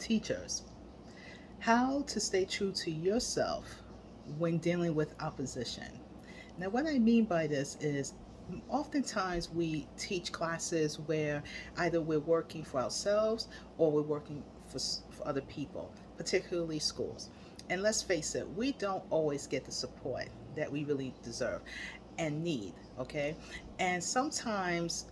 Teachers, how to stay true to yourself when dealing with opposition. Now, what I mean by this is oftentimes we teach classes where either we're working for ourselves or we're working for other people, particularly schools. And let's face it, we don't always get the support that we really deserve and need, okay? And sometimes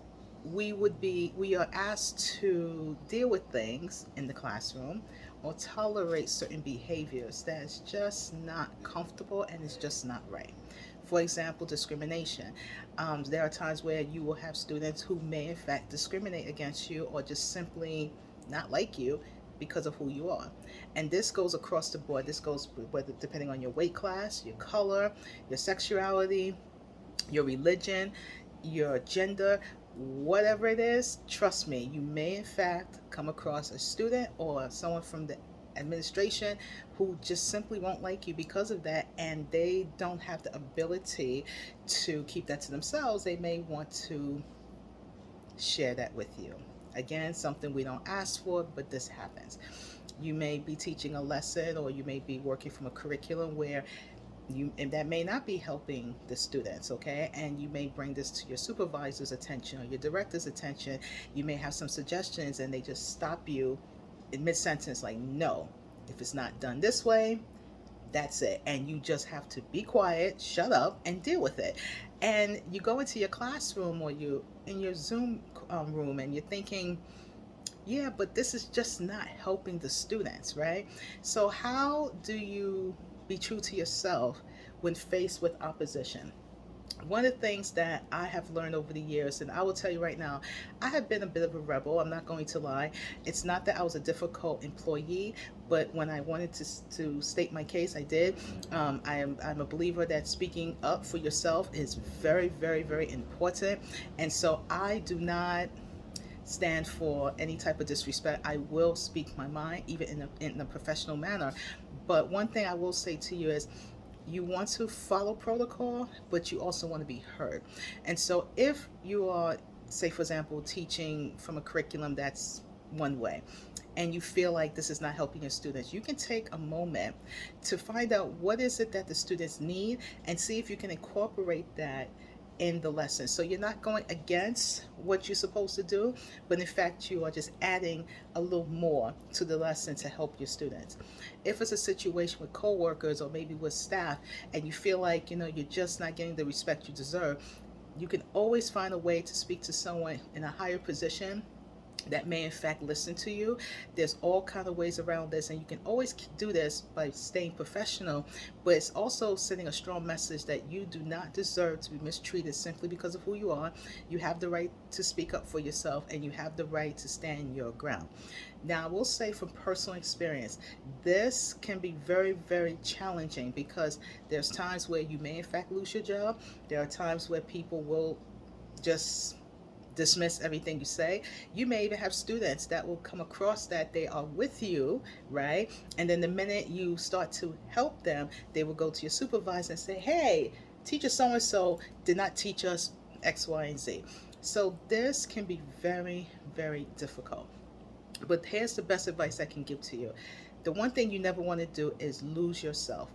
we are asked to deal with things in the classroom or tolerate certain behaviors that is just not comfortable and it's just not right. For example, discrimination. There are times where you will have students who may in fact discriminate against you or just simply not like you because of who you are. And this goes across the board. This goes whether depending on your weight class, your color, your sexuality, your religion, your gender, whatever it is. Trust me, you may in fact come across a student or someone from the administration who just simply won't like you because of that, and they don't have the ability to keep that to themselves. They may want to share that with you. Again, something we don't ask for, but this happens. You may be teaching a lesson or you may be working from a curriculum where and that may not be helping the students, okay? And you may bring this to your supervisor's attention or your director's attention. You may have some suggestions and they just stop you in mid-sentence like, no, if it's not done this way, that's it. And you just have to be quiet, shut up, and deal with it. And you go into your classroom or you in your Zoom room and you're thinking, yeah, but this is just not helping the students, right? So how do you be true to yourself when faced with opposition? One of the things that I have learned over the years, and I will tell you right now, I have been a bit of a rebel. I'm not going to lie. It's not that I was a difficult employee, but when I wanted to state my case, I did. I'm a believer that speaking up for yourself is very, very, very important. And so I do not stand for any type of disrespect. I will speak my mind, even in a professional manner. But one thing I will say to you is you want to follow protocol, but you also want to be heard. And so if you are, say, for example, teaching from a curriculum that's one way, and you feel like this is not helping your students, you can take a moment to find out what is it that the students need and see if you can incorporate that in the lesson. So you're not going against what you're supposed to do, but in fact you are just adding a little more to the lesson to help your students. If it's a situation with coworkers or maybe with staff and you feel like you're just not getting the respect you deserve, you can always find a way to speak to someone in a higher position that may in fact listen to you. There's all kind of ways around this, and you can always do this by staying professional, but it's also sending a strong message that you do not deserve to be mistreated simply because of who you are. You have the right to speak up for yourself and you have the right to stand your ground. Now, I will say from personal experience, this can be very, very challenging because there's times where you may in fact lose your job. There are times where people will just dismiss everything you say. You may even have students that will come across that they are with you, right? And then the minute you start to help them, they will go to your supervisor and say, hey, teacher so and so did not teach us X, Y, and Z. So this can be very, very difficult. But here's the best advice I can give to you. The one thing you never want to do is lose yourself.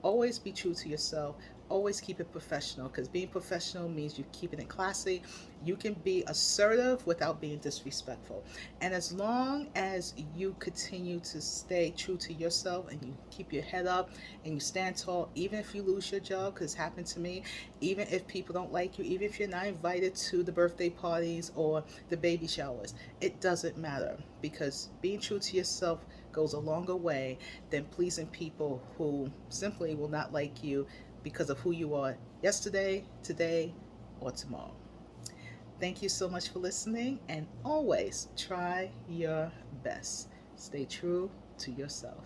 Always be true to yourself. Always keep it professional, because being professional means you're keeping it classy. You can be assertive without being disrespectful. And as long as you continue to stay true to yourself and you keep your head up and you stand tall, even if you lose your job, because it's happened to me, even if people don't like you, even if you're not invited to the birthday parties or the baby showers, it doesn't matter, because being true to yourself goes a longer way than pleasing people who simply will not like you because of who you are yesterday, today, or tomorrow. Thank you so much for listening, and always try your best. Stay true to yourself.